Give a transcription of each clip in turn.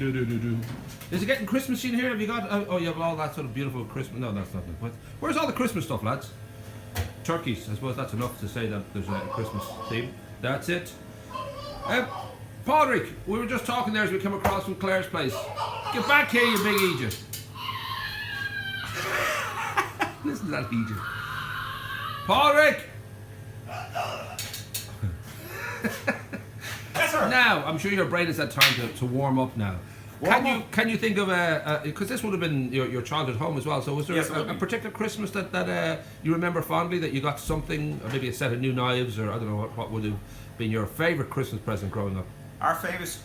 Is it getting Christmassy in here? Have you got? Oh, you have all that sort of beautiful Christmas. No, that's not it. Where's all the Christmas stuff, lads? Turkeys. I suppose that's enough to say that there's a Christmas theme. That's it. Padraig, we were just talking there as we came across from Claire's place. Get back here, you big Egypt. Listen to that Egypt. Padraig! Yes, sir. Now, I'm sure your brain has had time to warm up now. Can you think of because this would have been your childhood home as well, so was there a particular Christmas that you remember fondly, that you got something, or maybe a set of new knives, or I don't know what would have been your favourite Christmas present growing up? Our favourite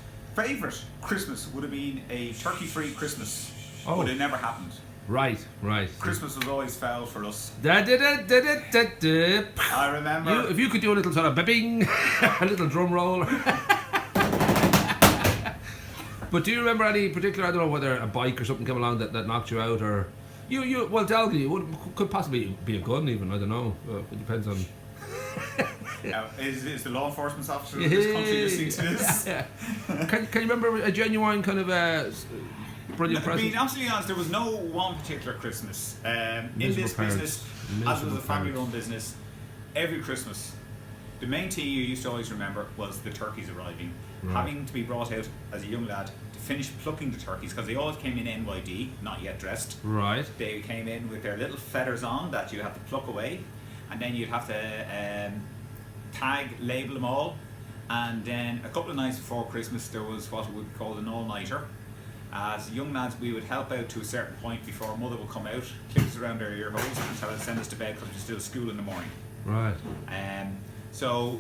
Christmas would have been a turkey-free Christmas, but it never happened. Right. Christmas was always foul for us. I remember. If you could do a little sort of bing, a little drum roll. But do you remember any particular, I don't know, whether a bike or something came along that knocked you out, or well, Delgy, could possibly be a gun even, I don't know. It depends on... Is the law enforcement officer in this country listening to this? Yeah. Can you remember a genuine kind of brilliant present? Being absolutely honest, there was no one particular Christmas. In this business, as it was a family-run business, every Christmas, the main thing you used to always remember was the turkeys arriving. Right. Having to be brought out as a young lad to finish plucking the turkeys, because they always came in NYD, not yet dressed. Right. They came in with their little feathers on that you have to pluck away, and then you'd have to tag, label them all, and then a couple of nights before Christmas there was what we would call an all-nighter. As young lads, we would help out to a certain point before our mother would come out, clip us around our ear holes, and tell us to send us to bed because we still school in the morning. Right. So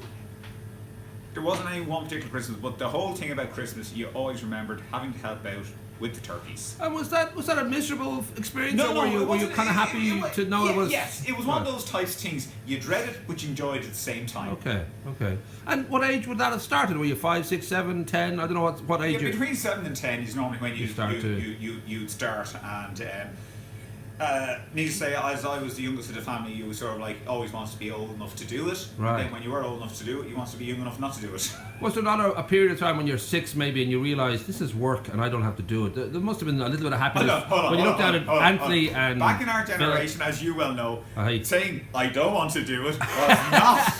there wasn't any one particular Christmas, but the whole thing about Christmas, you always remembered having to help out with the turkeys. And was that a miserable experience, or were you kind of happy to know it was? Yes, it was one of those types of things. You dread it, but you enjoyed it at the same time. Okay. And what age would that have started? Were you 5, 6, 7, 10? I don't know what age. Yeah, between 7 and 10 is normally when you'd start, and need to say, as I was the youngest of the family, you sort of like always wants to be old enough to do it. Right. And then when you were old enough to do it, you want to be young enough not to do it. Was there not a period of time when you're 6 maybe and you realise this is work and I don't have to do it? There must have been a little bit of happiness when you looked down at Anthony and back in our generation, as you well know, saying I don't want to do it was not.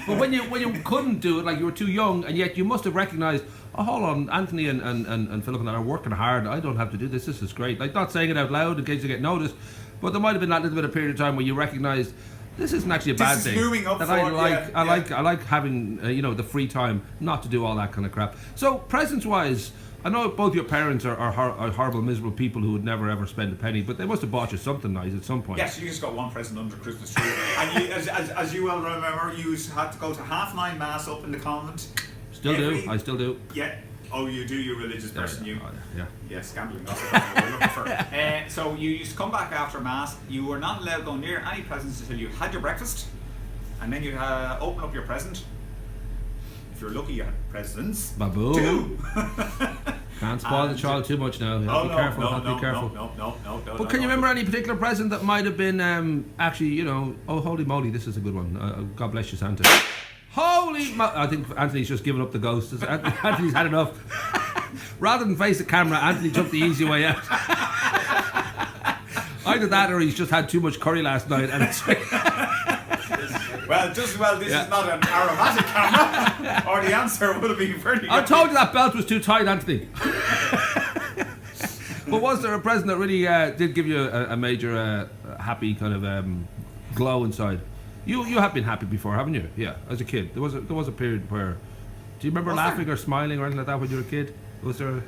But when you couldn't do it, like you were too young, and yet you must have recognised, oh, hold on, Anthony and Philip and I are working hard. I don't have to do this. This is great. Like, not saying it out loud in case you get noticed, but there might have been that little bit of period of time where you recognised this isn't actually a bad thing. I like having the free time not to do all that kind of crap. So presents-wise, I know both your parents are horrible, miserable people who would never ever spend a penny, but they must have bought you something nice at some point. Yes, you just got one present under Christmas tree, and you, as you well remember, you had to go to 9:30 mass up in the convent. I still do. Yeah. Oh, you do, you religious person, you. Yeah. Yes, gambling, that's what we're looking for. So you used to come back after mass. You were not allowed to go near any presents until you had your breakfast, and then you'd open up your present. If you're lucky, you had presents. Baboon. 2. Can't spoil the child too much now. Be careful. No. But can you remember any particular present that might have been actually, oh, holy moly, this is a good one. God bless you, Santa. I think Anthony's just given up the ghost. Anthony's had enough. Rather than face the camera, Anthony took the easy way out. Either that or he's just had too much curry last night. And it's this is not an aromatic camera, or the answer would have been pretty good. I told you that belt was too tight, Anthony. But was there a present that really did give you a major happy kind of glow inside? You have been happy before, haven't you? Yeah, as a kid. There was a period where... Do you remember laughing or smiling or anything like that when you were a kid? Was there...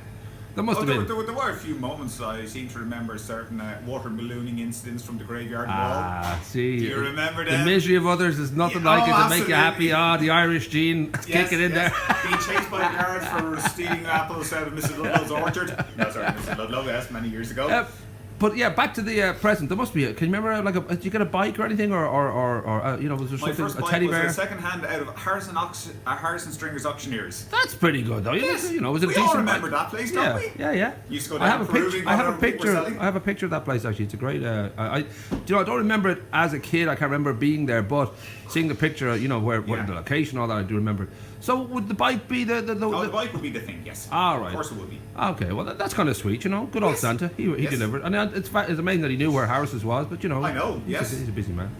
There must have been. There were a few moments. I seem to remember certain water ballooning incidents from the graveyard wall. See. Do you remember that? The misery of others is nothing like it to make you happy. The Irish gene kicking in there. Being chased by guards for stealing apples out of Mrs. Ludlow's orchard. No, sorry, Mrs. Ludlow, yes, many years ago. But yeah, back to the present. There must be. Can you remember did you get a bike or anything, or was there something? My first bike teddy bear? was a second hand out of Harrison Stringers Auctioneers. That's pretty good, though. Yes. Was it we a decent all remember bike? that place, don't we? Yeah. Used to go down I have a picture of that place actually. It's a great. I don't remember it as a kid. I can't remember being there, but seeing the picture, where the location, all that, I do remember. So would the bike be the No, the bike would be the thing, yes. Ah, right. Of course it would be. Okay, well that's kind of sweet, you know. Good old Yes. Santa. He Yes. delivered, and it's amazing that he knew where Harris's was, but you know. I know, yes. He's a busy man.